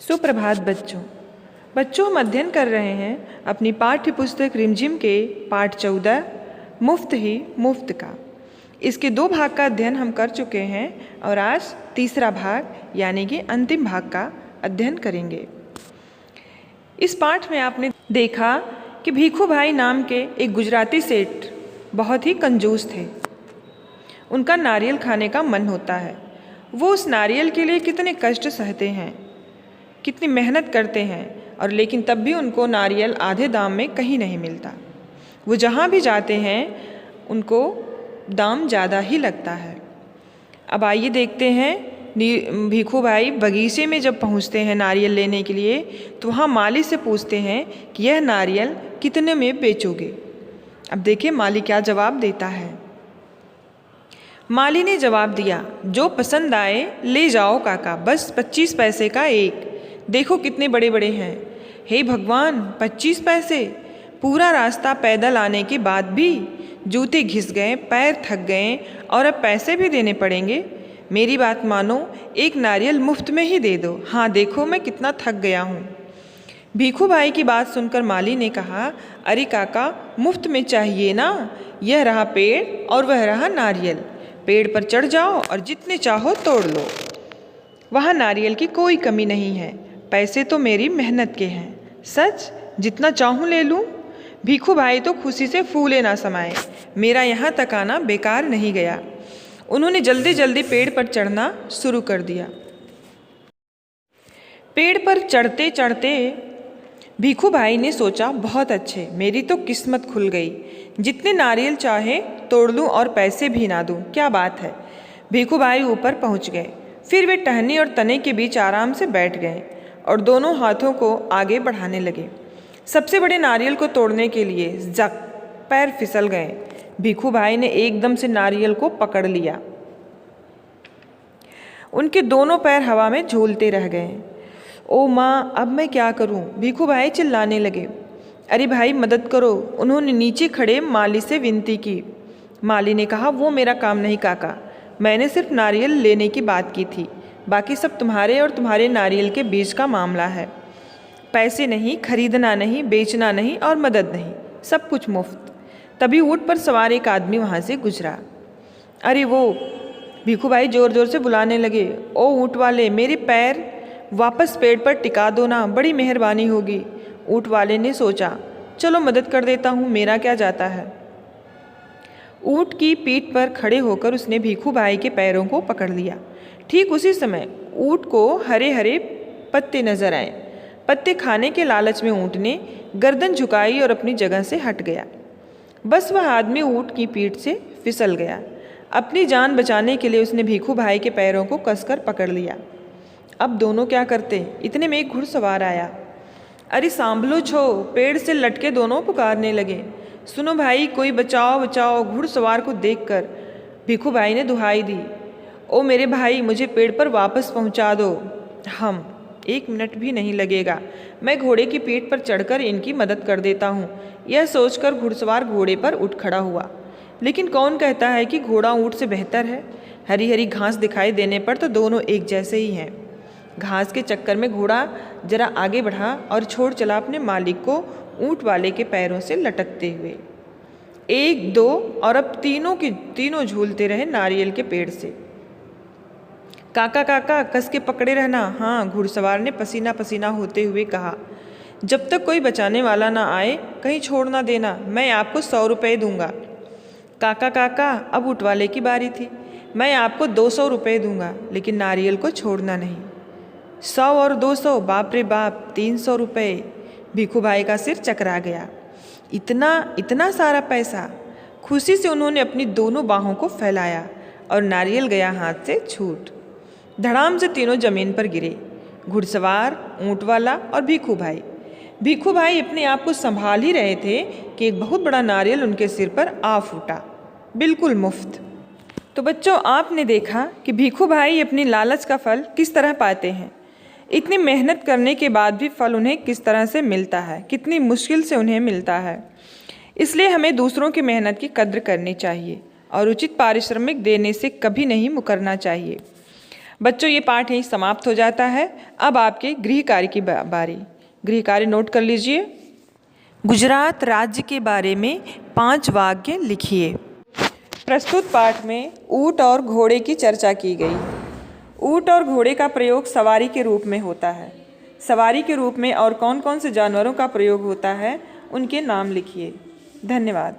सुप्रभात बच्चों हम अध्ययन कर रहे हैं अपनी पाठ्य पुस्तक रिमझिम के पाठ 14 मुफ्त ही मुफ्त का। इसके 2 भाग का अध्ययन हम कर चुके हैं और आज तीसरा भाग यानी कि अंतिम भाग का अध्ययन करेंगे। इस पाठ में आपने देखा कि भीखू भाई नाम के एक गुजराती सेठ बहुत ही कंजूस थे। उनका नारियल खाने का मन होता है। वो उस नारियल के लिए कितने कष्ट सहते हैं, कितनी मेहनत करते हैं, और लेकिन तब भी उनको नारियल आधे दाम में कहीं नहीं मिलता। वो जहाँ भी जाते हैं उनको दाम ज़्यादा ही लगता है। अब आइए देखते हैं भीखू भाई बगीचे में जब पहुँचते हैं नारियल लेने के लिए तो वहाँ माली से पूछते हैं कि यह नारियल कितने में बेचोगे। अब देखिए माली क्या जवाब देता है। माली ने जवाब दिया, जो पसंद आए ले जाओ काका, बस 25 पैसे का एक। देखो कितने बड़े बड़े हैं। हे भगवान, 25 पैसे! पूरा रास्ता पैदल आने के बाद भी जूते घिस गए, पैर थक गए और अब पैसे भी देने पड़ेंगे। मेरी बात मानो, एक नारियल मुफ्त में ही दे दो। हाँ देखो मैं कितना थक गया हूँ। भीखू भाई की बात सुनकर माली ने कहा, अरे काका, मुफ्त में चाहिए ना। यह रहा पेड़ और वह रहा नारियल। पेड़ पर चढ़ जाओ और जितने चाहो तोड़ लो। वहाँ नारियल की कोई कमी नहीं है। पैसे तो मेरी मेहनत के हैं। सच, जितना चाहूँ ले लूँ। भीखू भाई तो खुशी से फूले ना समाये। मेरा यहाँ तक आना बेकार नहीं गया। उन्होंने जल्दी जल्दी पेड़ पर चढ़ना शुरू कर दिया। पेड़ पर चढ़ते चढ़ते भीखू भाई ने सोचा, बहुत अच्छे, मेरी तो किस्मत खुल गई। जितने नारियल चाहे तोड़ लूँ और पैसे भी ना दूँ। क्या बात है। भीखू भाई ऊपर पहुँच गए। फिर वे टहनी और तने के बीच आराम से बैठ गए और दोनों हाथों को आगे बढ़ाने लगे। सबसे बड़े नारियल को तोड़ने के लिए जक पैर फिसल गए। भीखू भाई ने एकदम से नारियल को पकड़ लिया। उनके दोनों पैर हवा में झूलते रह गए। ओ माँ, अब मैं क्या करूं? भीखू भाई चिल्लाने लगे। अरे भाई मदद करो। उन्होंने नीचे खड़े माली से विनती की। माली ने कहा, वो मेरा काम नहीं काका, मैंने सिर्फ नारियल लेने की बात की थी। बाकी सब तुम्हारे और तुम्हारे नारियल के बीच का मामला है। पैसे नहीं, खरीदना नहीं, बेचना नहीं और मदद नहीं, सब कुछ मुफ्त। तभी ऊँट पर सवार एक आदमी वहाँ से गुजरा। अरे वो! भीखू भाई जोर जोर से बुलाने लगे, ओ ऊँट वाले, मेरे पैर वापस पेड़ पर टिका दो ना, बड़ी मेहरबानी होगी। ऊँट वाले ने सोचा, चलो मदद कर देता हूँ, मेरा क्या जाता है। ऊँट की पीठ पर खड़े होकर उसने भीखू भाई के पैरों को पकड़ लिया। ठीक उसी समय ऊँट को हरे हरे पत्ते नजर आए। पत्ते खाने के लालच में ऊँट ने गर्दन झुकाई और अपनी जगह से हट गया। बस वह आदमी ऊँट की पीठ से फिसल गया। अपनी जान बचाने के लिए उसने भीखू भाई के पैरों को कसकर पकड़ लिया। अब दोनों क्या करते, इतने में एक घुड़सवार आया। अरे सांभलो छो! पेड़ से लटके दोनों पुकारने लगे, सुनो भाई, कोई बचाओ बचाओ। घुड़सवार को देखकर भीखू भाई ने दुहाई दी, ओ मेरे भाई, मुझे पेड़ पर वापस पहुंचा दो। हम 1 मिनट भी नहीं लगेगा, मैं घोड़े की पीठ पर चढ़कर इनकी मदद कर देता हूँ। यह सोचकर घुड़सवार घोड़े पर उठ खड़ा हुआ। लेकिन कौन कहता है कि घोड़ा ऊँट से बेहतर है। हरी हरी घास दिखाई देने पर तो दोनों एक जैसे ही हैं। घास के चक्कर में घोड़ा जरा आगे बढ़ा और छोड़ चला अपने मालिक को ऊँट वाले के पैरों से लटकते हुए। 1 2 और अब तीनों के तीनों झूलते रहे नारियल के पेड़ से। काका काका, कस के पकड़े रहना। हाँ, घुड़सवार ने पसीना पसीना होते हुए कहा, जब तक कोई बचाने वाला ना आए कहीं छोड़ ना देना, मैं आपको 100 रुपये दूंगा। काका काका, अब ऊँट वाले की बारी थी। मैं आपको 200 रुपये दूंगा, लेकिन नारियल को छोड़ना नहीं। 100 और 200, बाप रे बाप, 300 रुपये। भीखू भाई का सिर चकरा गया। इतना सारा पैसा! खुशी से उन्होंने अपनी दोनों बाहों को फैलाया और नारियल गया हाथ से छूट। धड़ाम से तीनों जमीन पर गिरे, घुड़सवार, ऊँट वाला और भीखू भाई। भीखू भाई अपने आप को संभाल ही रहे थे कि एक बहुत बड़ा नारियल उनके सिर पर आ फूटा, बिल्कुल मुफ्त। तो बच्चों, आपने देखा कि भीखू भाई अपनी लालच का फल किस तरह पाते हैं। इतनी मेहनत करने के बाद भी फल उन्हें किस तरह से मिलता है, कितनी मुश्किल से उन्हें मिलता है। इसलिए हमें दूसरों की मेहनत की कद्र करनी चाहिए और उचित पारिश्रमिक देने से कभी नहीं मुकरना चाहिए। बच्चों ये पाठ यहीं समाप्त हो जाता है। अब आपके गृह कार्य की बारी। गृह कार्य नोट कर लीजिए। गुजरात राज्य के बारे में 5 वाक्य लिखिए। प्रस्तुत पाठ में ऊंट और घोड़े की चर्चा की गई। ऊंट और घोड़े का प्रयोग सवारी के रूप में होता है। सवारी के रूप में और कौन कौन से जानवरों का प्रयोग होता है, उनके नाम लिखिए। धन्यवाद।